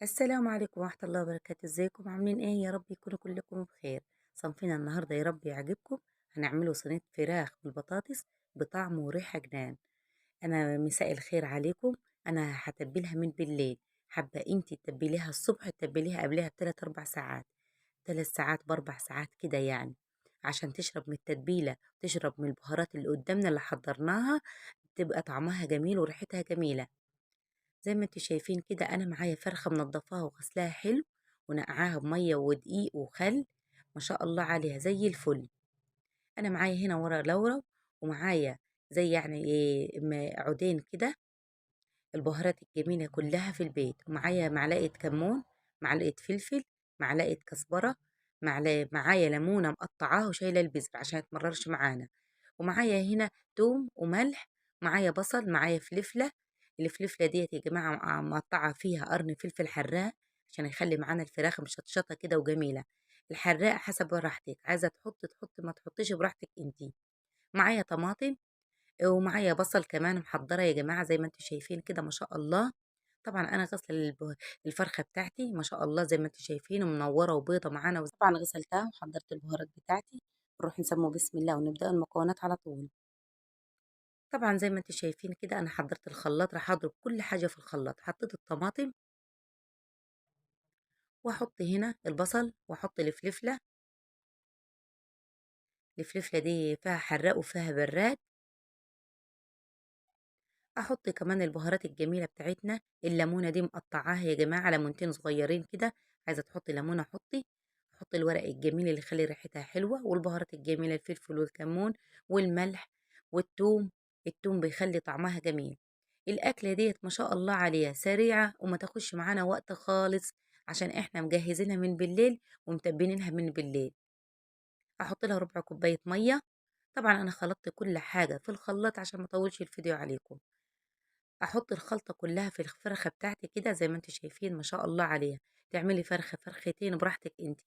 السلام عليكم ورحمة الله وبركاته. ازيكم عاملين ايه؟ يا رب يكونوا كلكم بخير. صنفنا النهاردة يا رب يعجبكم. هنعمله صينية فراخ بالبطاطس بطعم وريحة جنان. انا مساء الخير عليكم. انا هتبلها من بالليل. حابة انتي تتبليها الصبح، تتبليها قبلها ب3 4 ساعات، 3 ساعات ب4 ساعات كده يعني، عشان تشرب من التتبيلة، تشرب من البهارات اللي قدامنا اللي حضرناها، تبقى طعمها جميل وريحتها جميلة. زي ما انتوا شايفين كده انا معايا فرخة منضفاها وغسلاها حلو ونقعاها بمية ودقيق وخل، ما شاء الله عليها زي الفل. انا معايا هنا ورق لورا، ومعايا زي يعني ايه عودين كده، البهارات الجميلة كلها في البيت، ومعايا معلقة كمون، معلقة فلفل، معلقة كزبرة، معايا ليمونة مقطعاها وشايلة البذر عشان متمررش معانا، ومعايا هنا توم وملح، معايا بصل، معايا فلفلة. الفلفلة ديت يا جماعة مقطعة فيها قرن فلفل حراق عشان يخلي معانا الفراخ مشطشطة كده وجميلة. الحراق حسب راحتك، عايزة تحط ما تحطيش براحتك انتي. معايا طماطم، ومعايا بصل كمان محضرة يا جماعة زي ما انتم شايفين كده ما شاء الله. طبعا انا غسله الفرخة بتاعتي ما شاء الله زي ما انتم شايفين منورة وبيضة معانا، طبعا غسلتها وحضرت البهارات بتاعتي. نروح نسمو بسم الله ونبدأ المكونات على طول. طبعا زي ما انتم شايفين كده انا حضرت الخلاط، راح اضرب كل حاجة في الخلاط. حطيت الطماطم، واحط هنا البصل، واحط الفلفلة. الفلفلة دي فيها حراق وفيها براد. احط كمان البهارات الجميله بتاعتنا. الليمونه دي مقطعاها يا جماعه ليمونتين صغيرين كده، عايزه تحطي ليمونه حطي. احط الورق الجميل اللي يخلي ريحتها حلوه، والبهارات الجميله الفلفل والكمون والملح والثوم. الثوم بيخلي طعمها جميل. الاكله ديت ما شاء الله عليها سريعه وما تاخدش معانا وقت خالص، عشان احنا مجهزينها من بالليل ومتبلينها من بالليل. احط لها ربع كوبايه ميه. طبعا انا خلطت كل حاجه في الخلاط عشان ما اطولش الفيديو عليكم. احط الخلطة كلها في الفرخة بتاعتي كده زي ما انتوا شايفين ما شاء الله عليها. تعملي فرخة فرختين براحتك انت،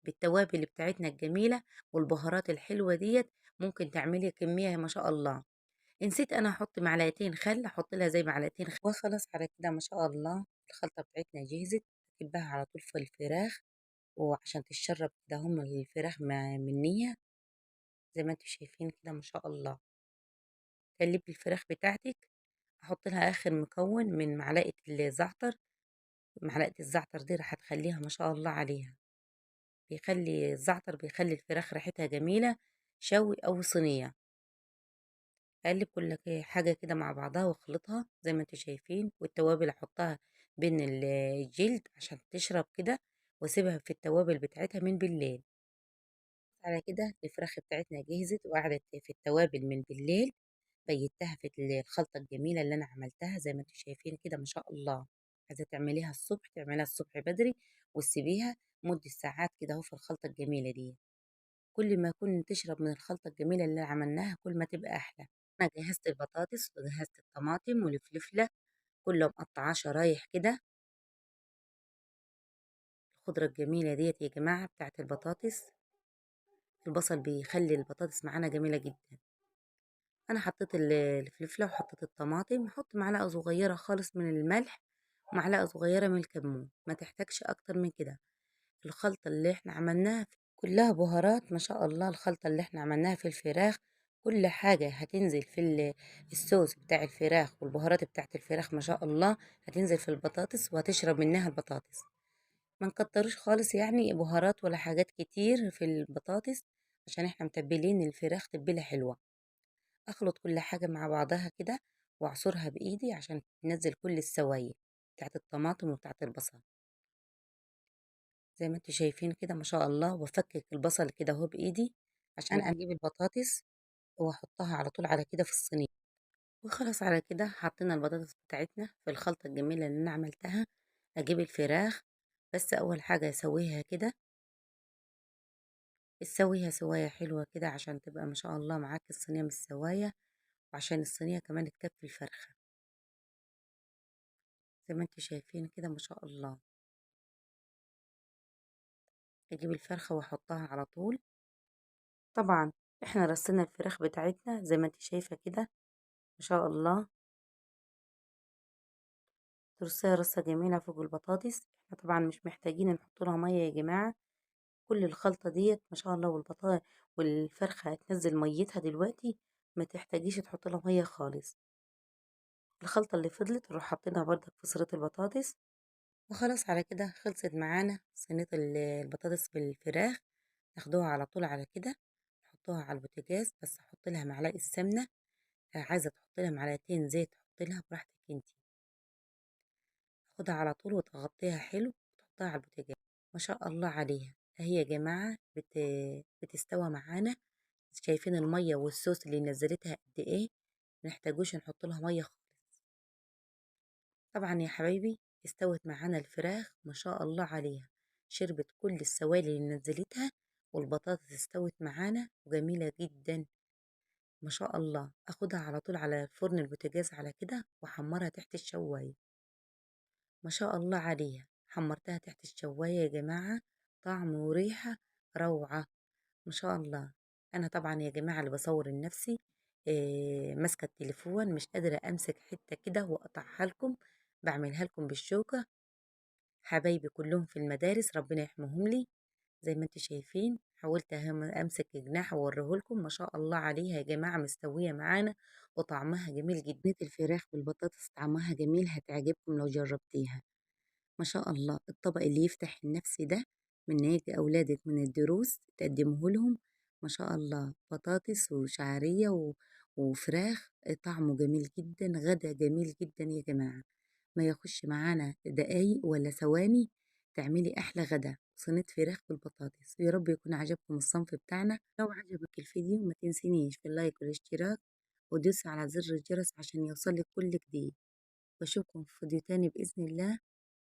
بالتوابل بتاعتنا الجميلة والبهارات الحلوة ديت. ممكن تعملي كمية ما شاء الله. نسيت انا احط معلقتين خل، احط لها زي معلقتين خل وخلاص. على كده ما شاء الله الخلطة بتاعتنا جهزت. اكبها على طول في الفراخ، وعشان تشرب كده هم الفراخ منية زي ما انتوا شايفين كده ما شاء الله. قلبي الفراخ بتاعتك. احط لها اخر مكون من معلقة الزعتر. معلقة الزعتر دي راح تخليها ما شاء الله عليها، بيخلي الزعتر بيخلي الفراخ ريحتها جميلة، شوي أو صينية. أقلب كل حاجة كده مع بعضها واخلطها زي ما انتوا شايفين، والتوابل أحطها بين الجلد عشان تشرب كده، واسيبها في التوابل بتاعتها من بالليل. على كده الفراخ بتاعتنا جهزت وقعدت في التوابل من بالليل. بيتها في الخلطة الجميلة اللي أنا عملتها زي ما انتوا شايفين كده ما شاء الله. عايزة تعمليها الصبح تعمليها الصبح بدري، وتسيبيها مدة ساعات كده اهو في الخلطة الجميلة دي. كل ما يكون تشرب من الخلطة الجميلة اللي عملناها كل ما تبقى أحلى. أنا جهزت البطاطس وجهزت الطماطم والفلفلة، كله مقطعاه شرايح كده. الخضرة الجميلة ديت يا جماعة بتاعت البطاطس، البصل بيخلي البطاطس معانا جميلة جدا. انا حطيت الفلفله وحطيت الطماطم، حط معلقه صغيره خالص من الملح ومعلقه صغيره من الكمون، ما تحتاجش اكتر من كده. الخلطه اللي احنا عملناها كلها بهارات ما شاء الله. الخلطه اللي احنا عملناها في الفراخ كل حاجه هتنزل في الصوص بتاع الفراخ، والبهارات بتاعت الفراخ ما شاء الله هتنزل في البطاطس وهتشرب منها البطاطس. ما نكترش خالص يعني بهارات ولا حاجات كتير في البطاطس، عشان احنا متبلين الفراخ تتبيله حلوه. اخلط كل حاجة مع بعضها كده، واعصرها بايدي عشان تنزل كل السوائل بتاعت الطماطم وبتاعت البصل زي ما انتوا شايفين كده ما شاء الله. وافكك البصل كده اهو بايدي عشان اجيب البطاطس واحطها على طول على كده في الصينية. وخلاص على كده حطينا البطاطس بتاعتنا في الخلطة الجميلة اللي انا عملتها. اجيب الفراخ، بس اول حاجة اسويها كده، تسويها سواية حلوة كده عشان تبقى ما شاء الله معاك الصينية من السواية، وعشان الصينية كمان تكفي الفرخة زي ما انتوا شايفين كده ما شاء الله. اجيب الفرخة واحطها على طول. طبعا احنا رصينا الفراخ بتاعتنا زي ما انت شايفة كده ما شاء الله. ترصيها رصة جميلة فوق البطاطس. احنا طبعا مش محتاجين نحط لها مية يا جماعة، كل الخلطة ديت ما شاء الله، والفرخة هتنزل ميتها دلوقتي، ما تحتاجيش تحط لها مية خالص. الخلطة اللي فضلت نروح حاطينها بردك في صينية البطاطس. وخلاص على كده خلصت معانا صينية البطاطس بالفراخ. ناخدوها على طول على كده، نحطوها على البوتاجاز، بس احط لها معلقة سمنة. عايزة تحط لها معلقتين زيت حط لها براحتك انتي. خدها على طول وتغطيها حلو وتحطها على البوتاجاز. ما شاء الله عليها اهي يا جماعة بتستوى معانا. شايفين المية والصوص اللي نزلتها قد ايه، منحتاجوش نحط لها مية خالص. طبعا يا حبايبي استوت معانا الفراخ ما شاء الله عليها، شربت كل السوائل اللي نزلتها، والبطاطس استوت معانا وجميلة جدا ما شاء الله. اخدها على طول على فرن البوتاجاز على كده واحمرها تحت الشواية. ما شاء الله عليها حمرتها تحت الشواية يا جماعة، طعم وريحة روعة ما شاء الله. انا طبعا يا جماعة اللي بصور لنفسي، ماسكة التليفون مش قادرة امسك حتة كده واقطعها لكم، بعملها لكم بالشوكة. حبايبي كلهم في المدارس ربنا يحميهم لي. زي ما انتم شايفين حاولت امسك جناح واوريه لكم، ما شاء الله عليها يا جماعة مستوية معانا وطعمها جميل جدا. الفراخ بالبطاطس طعمها جميل، هتعجبكم لو جربتيها. ما شاء الله الطبق اللي يفتح النفس ده، من هيك أولادك من الدروس تقدمه لهم. ما شاء الله بطاطس وشعرية وفراخ، طعمه جميل جدا، غدا جميل جدا يا جماعة. ما ياخدش معانا دقايق ولا ثواني تعملي أحلى غدا، صينية فراخ بالبطاطس. يا رب يكون عجبكم الصنف بتاعنا. لو عجبك الفيديو ما تنسينيش في اللايك والاشتراك، ودوسي على زر الجرس عشان يوصلك كل جديد. واشوفكم في فيديو تاني بإذن الله.